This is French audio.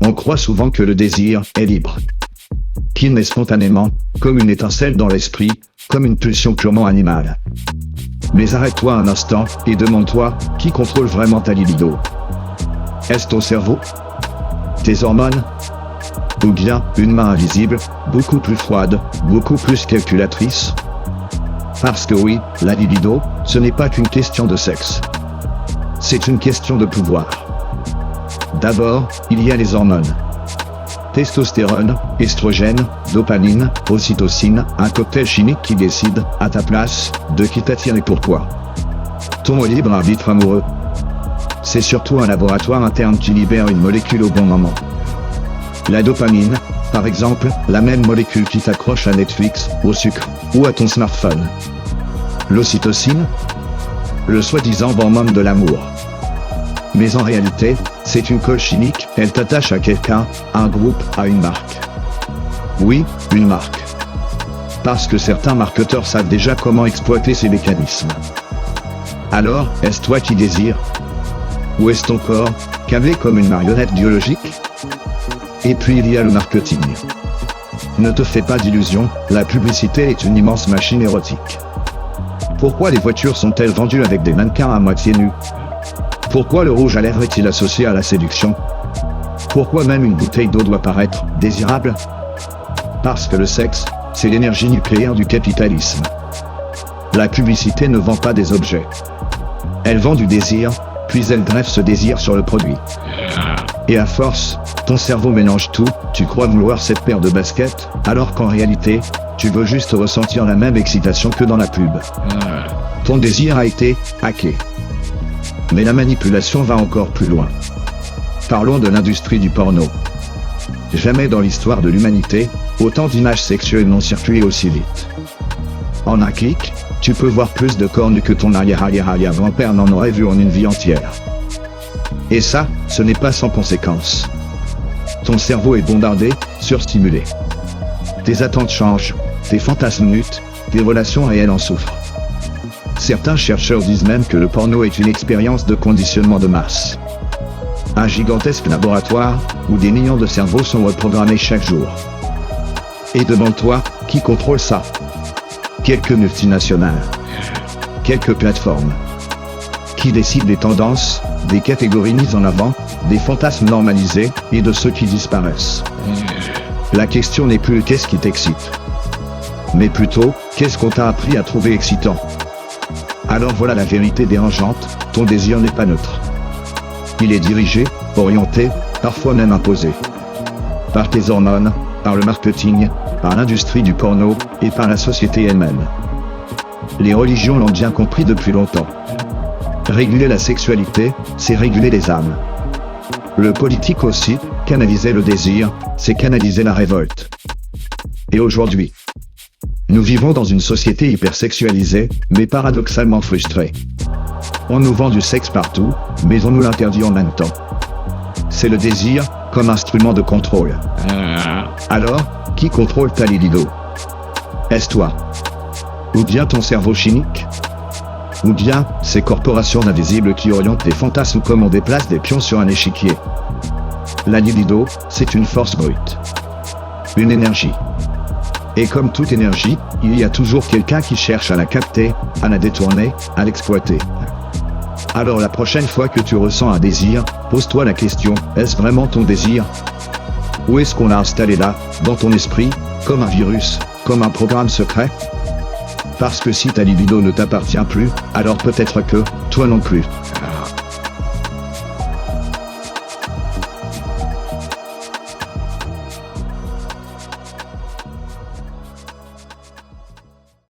On croit souvent que le désir est libre, qu'il naît spontanément, comme une étincelle dans l'esprit, comme une pulsion purement animale. Mais arrête-toi un instant et demande-toi qui contrôle vraiment ta libido. Est-ce ton cerveau? Tes hormones? Ou bien une main invisible, beaucoup plus froide, beaucoup plus calculatrice? Parce que oui, la libido, ce n'est pas qu'une question de sexe. C'est une question de pouvoir. D'abord, il y a les hormones. Testostérone, estrogène, dopamine, ocytocine, un cocktail chimique qui décide, à ta place, de qui t'attire et pourquoi. Ton libre arbitre amoureux. C'est surtout un laboratoire interne qui libère une molécule au bon moment. La dopamine, par exemple, la même molécule qui t'accroche à Netflix, au sucre, ou à ton smartphone. L'ocytocine, le soi-disant hormone de l'amour. Mais en réalité, c'est une colle chimique, elle t'attache à quelqu'un, à un groupe, à une marque. Oui, une marque. Parce que certains marketeurs savent déjà comment exploiter ces mécanismes. Alors, est-ce toi qui désires? Ou est-ce ton corps, câblé comme une marionnette biologique? Et puis il y a le marketing. Ne te fais pas d'illusions, la publicité est une immense machine érotique. Pourquoi les voitures sont-elles vendues avec des mannequins à moitié nus? Pourquoi le rouge à lèvres est-il associé à la séduction? Pourquoi même une bouteille d'eau doit paraître désirable? Parce que le sexe, c'est l'énergie nucléaire du capitalisme. La publicité ne vend pas des objets. Elle vend du désir, puis elle greffe ce désir sur le produit. Et à force, ton cerveau mélange tout, tu crois vouloir cette paire de baskets, alors qu'en réalité, tu veux juste ressentir la même excitation que dans la pub. Ton désir a été hacké. Mais la manipulation va encore plus loin. Parlons de l'industrie du porno. Jamais dans l'histoire de l'humanité, autant d'images sexuelles n'ont circulé aussi vite. En un clic, tu peux voir plus de cornes que ton arrière-arrière-arrière-grand-père n'en aurait vu en une vie entière. Et ça, ce n'est pas sans conséquence. Ton cerveau est bombardé, surstimulé. Tes attentes changent, tes fantasmes mutent, tes relations réelles en souffrent. Certains chercheurs disent même que le porno est une expérience de conditionnement de masse. Un gigantesque laboratoire, où des millions de cerveaux sont reprogrammés chaque jour. Et demande-toi, qui contrôle ça? Quelques multinationales. Quelques plateformes. Qui décide des tendances, des catégories mises en avant, des fantasmes normalisés, et de ceux qui disparaissent. La question n'est plus qu'est-ce qui t'excite, mais plutôt, qu'est-ce qu'on t'a appris à trouver excitant? Alors voilà la vérité dérangeante, ton désir n'est pas neutre. Il est dirigé, orienté, parfois même imposé. Par tes hormones, par le marketing, par l'industrie du porno, et par la société elle-même. Les religions l'ont bien compris depuis longtemps. Réguler la sexualité, c'est réguler les âmes. Le politique aussi, canaliser le désir, c'est canaliser la révolte. Et aujourd'hui, nous vivons dans une société hypersexualisée, mais paradoxalement frustrée. On nous vend du sexe partout, mais on nous l'interdit en même temps. C'est le désir, comme instrument de contrôle. Alors, qui contrôle ta libido? Est-ce toi? Ou bien ton cerveau chimique? Ou bien, ces corporations invisibles qui orientent les fantasmes comme on déplace des pions sur un échiquier? La libido, c'est une force brute. Une énergie. Et comme toute énergie, il y a toujours quelqu'un qui cherche à la capter, à la détourner, à l'exploiter. Alors la prochaine fois que tu ressens un désir, pose-toi la question, est-ce vraiment ton désir? Ou est-ce qu'on l'a installé là, dans ton esprit, comme un virus, comme un programme secret? Parce que si ta libido ne t'appartient plus, alors peut-être que, toi non plus.